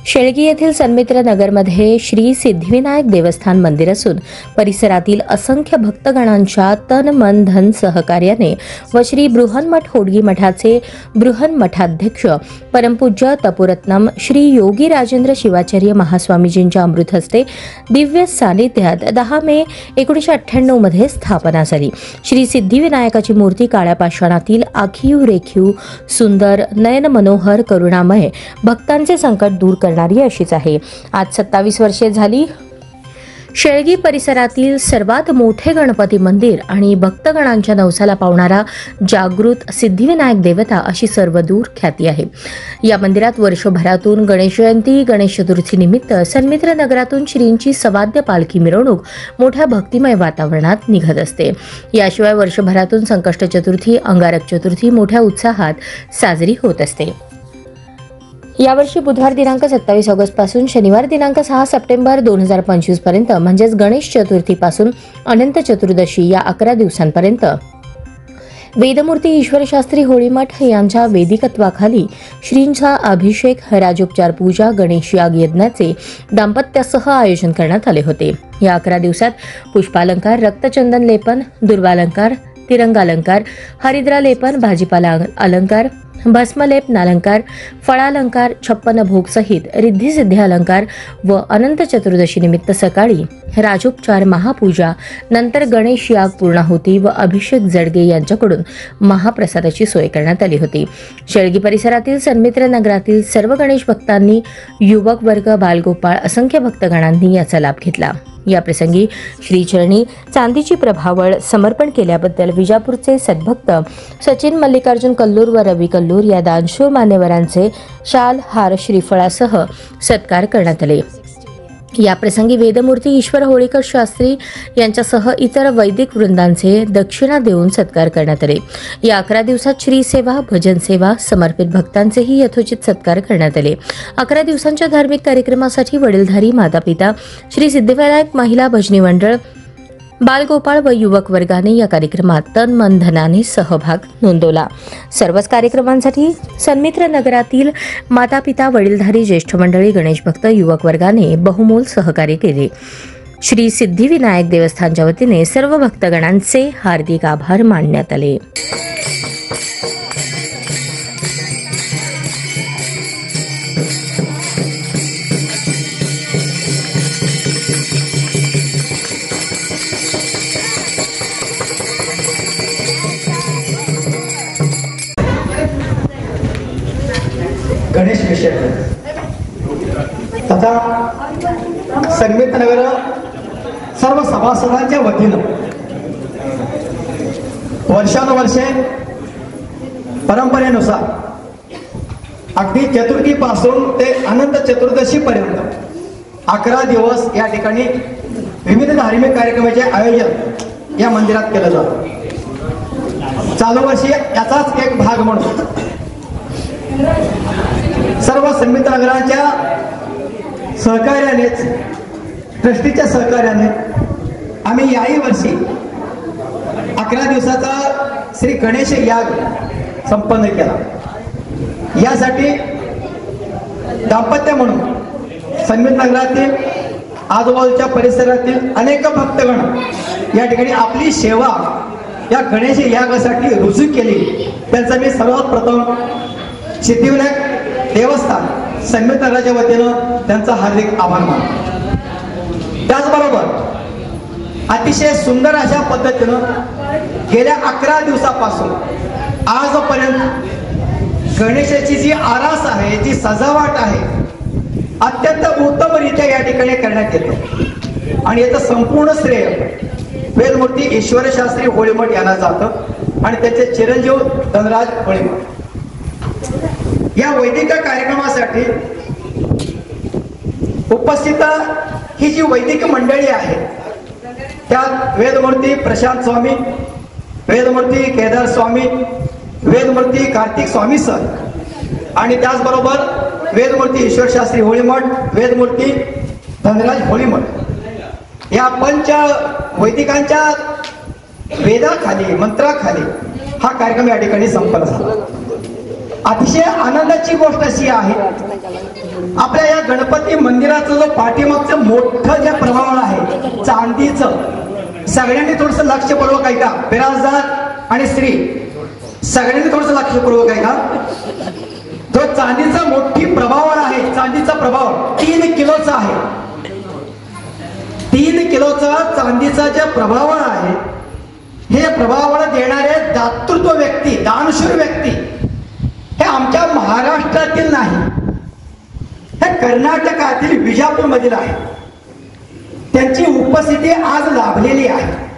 शेळगी येथील सन्मित्र नगरमध्ये श्री सिद्धिविनायक देवस्थान मंदिर असून परिसरातील असंख्य भक्तगणांच्या तन मन धन सहकार्याने व श्री बृहन्मठ होडगी मठाचे बृहन्मठाध्यक्ष परमपूज्य तपोरत्नम श्री योगी राजेंद्र शिवाचार्य महास्वामीजींच्या अमृत हस्ते दिव्य सानिध्यात 10 मे 1998 मध्ये स्थापना झाली। श्री सिद्धिविनायकाची मूर्ती काळ्या पाषाणातील आखीव रेखीव सुंदर नयन मनोहर करुणामय भक्तांचे संकट दूर करणारी अशीच आहे। आज 27 वर्षे झाली शेळगी परिसरातील सर्वात मोठे गणपती मंदिर आणि भक्तगणांच्या नवसाला पावणारा जागृत सिद्धिविनायक देवता अशी सर्वदूर ख्याती आहे। या मंदिरात वर्षभरातून गणेश जयंती गणेश चतुर्थी निमित्त सन्मित्र नगरातून श्रींची सवाद्य पालखी मिरवणूक मोठ्या भक्तिमय वातावरणात निघत असते। याशिवाय वर्षभरातून संकष्ट चतुर्थी अंगारक चतुर्थी मोठ्या उत्साहात साजरी होत असते। यावर्षी बुधवार दिनांक 27 ऑगस्ट पासून शनिवार दिनांक 6 सप्टेंबर 2025 पर्यंत म्हणजेच गणेश चतुर्थी पासून अनंत चतुर्दशी या 11 दिवसांपर्यंत वेदमूर्ती ईश्वरशास्त्री होळीमठ यांच्या वेदिकत्वाखाली श्रींचा अभिषेक राजोपचार पूजा गणेश याग यज्ञाचे दाम्पत्यासह आयोजन करण्यात आले होते। या 11 दिवसात पुष्पालंकार रक्तचंदन लेपन दुर्वालंकार तिरंगालंकार हरिद्रा लेपन भाजीपाला अलंकार भस्मलेप नालंकार फळालंकार 56 भोग सहित रिद्धी सिद्धी अलंकार व अनंत चतुर्दशी निमित्त सकाळी राजोपचार महापूजा नंतर गणेश याग पूर्णाहुती व अभिषेक जडगे यांच्याकडून महाप्रसादाची सोय करण्यात आली होती। शेळगी परिसरातील सन्मित्र नगरातील सर्व गणेश भक्तांनी युवक वर्ग बालगोपाळ असंख्य भक्तगणांनी याचा लाभ घेतला। या प्रसंगी श्रीचरणी चांदीची प्रभावळ समर्पण केल्याबद्दल विजापूरचे सद्भक्त सचिन मल्लिकार्जुन कल्लूर व रवी कल्लूर या दानशूर मान्यवरांचे शाल हार श्रीफळासह सत्कार करण्यात आले। या प्रसंगी वेदमूर्ती ईश्वर होळीकर शास्त्री यांच्यासह इतर वैदिक वृंदांचे दक्षिणा देऊन सत्कार करण्यात आले। या 11 दिवसात श्री सेवा भजन सेवा समर्पित भक्तांचेही यथोचित सत्कार करण्यात आले। 11 दिवसांच्या धार्मिक कार्यक्रमासाठी वडीलधारी मातापिता श्री सिद्धिविनायक महिला भजनी मंडळ बालगोपाळ व युवक वर्गाने या कार्यक्रमात तन मन धनाने सहभाग नोंदवला। सर्वच कार्यक्रमांसाठी सन्मित्र नगरातील मातापिता वडीलधारी ज्येष्ठ मंडळी गणेश भक्त युवक वर्गाने बहुमोल सहकार्य केले। श्री सिद्धिविनायक देवस्थानच्या वतीने सर्व भक्तगणांचे हार्दिक आभार मानण्यात आले। गणेश विषय तथा सन्मित्र नगर सर्व सभासदांच्या वतीनं वर्षानुवर्षे परंपरेनुसार अगदी चतुर्थीपासून ते अनंत चतुर्दशी पर्यंत 11 दिवस या ठिकाणी विविध धार्मिक कार्यक्रमाचे आयोजन या मंदिरात केलं जातं। चालू वर्षी याचाच एक भाग म्हणून सर्व सन्मित्र नगरांच्या सहकार्यानेच ट्रस्टीच्या सहकार्याने आम्ही याही वर्षी 11 दिवसाचा श्री गणेश याग संपन्न केला। यासाठी दाम्पत्य म्हणून सन्मित्र नगरातील आजूबाजूच्या परिसरातील अनेक भक्तगण या ठिकाणी आपली सेवा या गणेश यागासाठी रुजू केली। त्यांचा मी सर्वात प्रथम सिद्धिविनायक देवस्थान सन्मित्र नगराच्या वतीनं त्यांचा हार्दिक आभार मानतो। त्याचबरोबर अतिशय सुंदर अशा पद्धतीनं गेल्या 11 दिवसापासून आजपर्यंत गणेशाची जी आरास आहे जी सजावट आहे अत्यंत उत्तमरित्या या ठिकाणी करण्यात येते आणि याचं संपूर्ण श्रेय वेदमूर्ती ईश्वरशास्त्री होळीमठ यांना जातं आणि त्याचे चिरंजीव धनराज होळीमठ। या वैदिक कार्यक्रमासाठी उपस्थित ही जी वैदिक मंडळी आहे त्यात वेदमूर्ती प्रशांत स्वामी वेदमूर्ती केदार स्वामी वेदमूर्ती कार्तिक स्वामी सर आणि त्याचबरोबर वेदमूर्ती ईश्वरशास्त्री होळीमठ वेदमूर्ती धनराज होळीमठ या पंच वैदिकांच्या वेदाखाली मंत्राखाली हा कार्यक्रम या ठिकाणी संपन्न झाला। अतिशय आनंदाची गोष्ट अशी आहे, आपल्या या गणपती मंदिराचं जो पाठीमागचं मोठं जे प्रभावळ आहे चांदीचं, सगळ्यांनी थोडस लक्षपूर्वक ऐका, बिराजदार आणि स्त्री सगळ्यांनी थोडस लक्षपूर्वक ऐका. जो चांदीचा मोठी प्रभावळ आहे, चांदीचा प्रभाव 3 किलोचा आहे. 3 किलोचा चांदीचा जे प्रभावळ आहे, हे प्रभावळ देणारे दातृत्व व्यक्ती, दानशूर व्यक्ती हे आमच्या महाराष्ट्रातील नाही, हे कर्नाटकातील विजापूर मधील आहे. त्यांची उपस्थिती आज लाभलेली आहे.